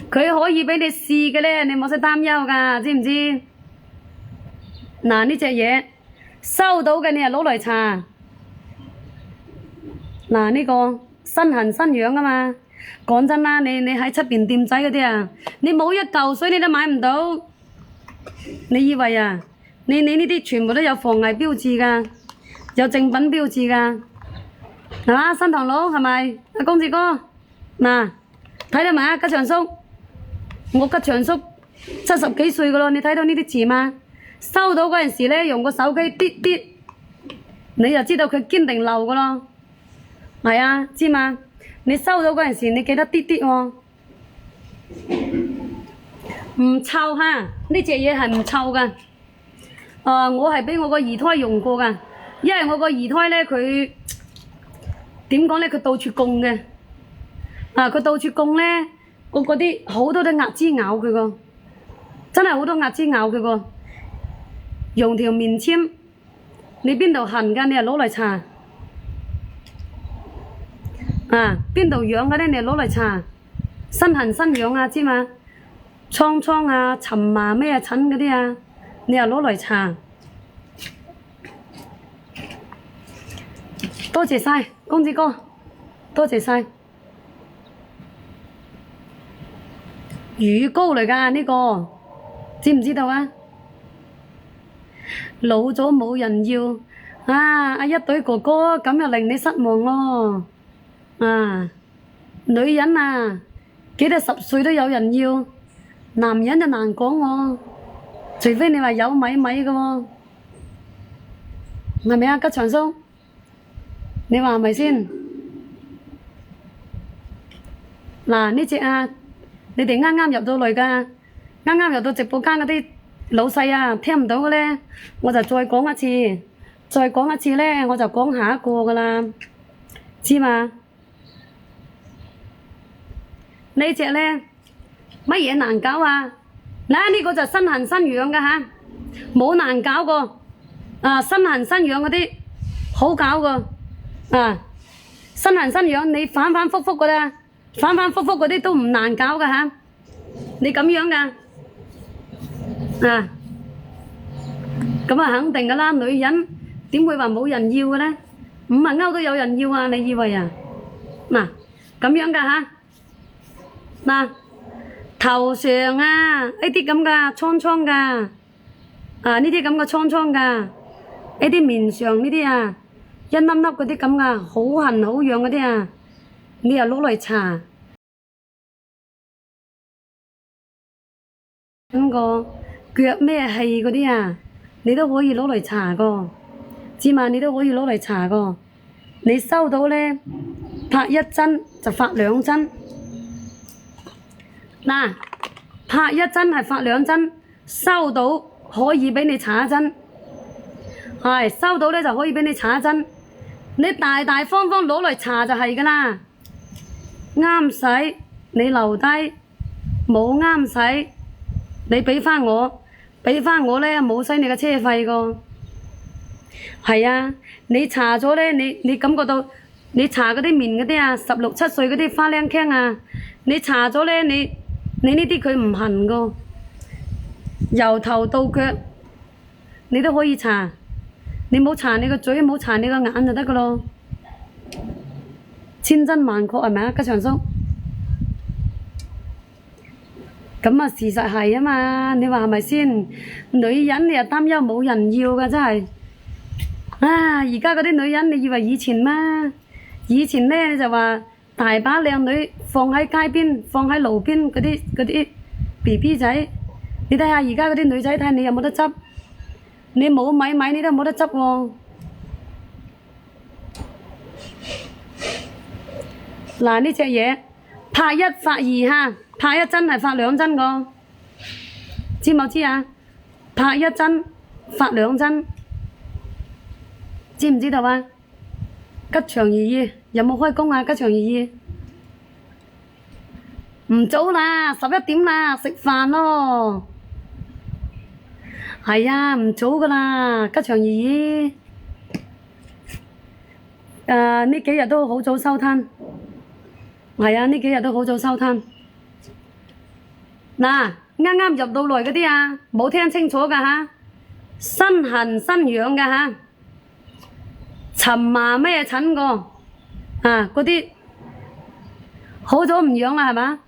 佢可以俾你試嘅咧，你冇使擔憂㗎，知唔知？嗱，呢隻嘢收到嘅你就攞嚟搽。嗱，呢個新痕新樣啊嘛。講真啦，你喺出邊店仔嗰啲啊，你冇一嚿水你都買唔到。你以為啊？你呢啲全部都有防偽標誌㗎，有正品標誌㗎，係嘛？新堂佬係咪？阿公子哥，嗱，睇到未啊？吉祥叔，我吉祥叔70幾歲㗎咯，你睇到呢啲字嗎？收到嗰陣時咧，用個手機啲啲，你就知道佢堅定流㗎咯。係啊，知嘛？你收到嗰陣時，你記得啲啲喎，唔臭哈！呢隻嘢係唔臭㗎。我係俾我個二胎用過㗎，因為我個二胎咧佢點講咧，佢到處供嘅。佢到處供咧，我嗰啲好多都鴨枝咬佢個，真係好多鴨枝咬佢個。用條棉籤，你邊度痕㗎，你就攞嚟搽。邊度癢嘅咧，你就攞嚟搽。新痕新癢啊，知嘛？瘡瘡啊、蠶啊、咩疹嗰啲啊，你又攞嚟搽。多謝晒，公子哥，多謝晒。乳膏嚟㗎呢個，知唔知道啊？老咗冇人要阿一隊哥哥咁又令你失望咯。女人啊，幾多10歲都有人要，男人就難講喎，除非你話有米米嘅喎，係咪啊？吉祥叔，你話係咪先？嗱，呢隻啊，你哋啱啱入到嚟㗎，啱啱入到直播間嗰啲老細啊，聽唔到嘅咧，我就再講一次，再講一次咧，我就講下一個㗎啦，知嘛？呢隻咧乜嘢難搞啊？嗱，呢個就新痕新樣嘅嚇，冇難搞過。新痕新樣嗰啲好搞過。新痕新樣你反反覆覆嘅啦，反反覆覆嗰啲都唔難搞嘅嚇。你咁樣㗎，咁啊肯定㗎啦，女人點會話冇人要嘅咧？5萬歐都有人要啊！你以為啊？嗱，咁樣㗎嚇。嗱，頭上啊呢啲咁嘅瘡瘡㗎，呢啲咁嘅瘡瘡㗎，呢啲面上呢啲啊，一粒粒嗰啲咁㗎，好痕好癢嗰啲啊，你又攞嚟搽。咁個腳咩氣嗰啲啊，你都可以攞嚟搽個，知嘛？你都可以攞嚟搽個。你收到咧，拍1針就發2針。嗱，拍1針係發2針，收到可以俾你搽1針，係收到咧就可以俾你搽1針，你大大方方攞嚟搽就係㗎啦。啱使你留低，冇啱使你俾翻我，俾翻我咧冇使你嘅車費個。係啊，你搽咗咧，你感覺到你搽嗰啲面嗰啲啊，16、17歲嗰啲花靚傾啊，你搽咗咧你呢啲佢唔痕噶，由頭到腳你都可以搽，你冇搽你個嘴，冇搽你個眼就得噶咯。千真萬確係咪啊？吉祥叔，咁啊事實係啊嘛，你話係咪先？女人你又擔憂冇人要噶，真係而家嗰啲女人，你以為以前咩？以前咧就話大把靚女放喺街邊，放喺路邊嗰啲 BB 仔，你睇下而家嗰啲女仔，睇下你有冇得執？你冇米米你都冇得執喎。嗱，呢隻嘢拍1發2嚇，拍1針係發2針個，知冇知啊？拍1針發2針，知唔知道啊？吉祥如意有冇開工啊？吉祥如意唔早啦，11點啦，食飯咯。係啊，唔早噶啦，吉祥如意。呢幾日都好早收攤。係啊，呢幾日都好早收攤。嗱，啱啱入到來嗰啲啊，冇聽清楚㗎嚇，身痕身癢㗎嚇，蕁麻咩疹個啊嗰啲好咗唔癢啦係嘛？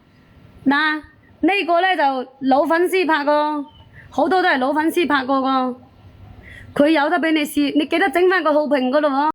嗱，呢個咧就老粉絲拍個，好多都係老粉絲拍過個，佢有得俾你試，你記得整翻個好評嗰度喎。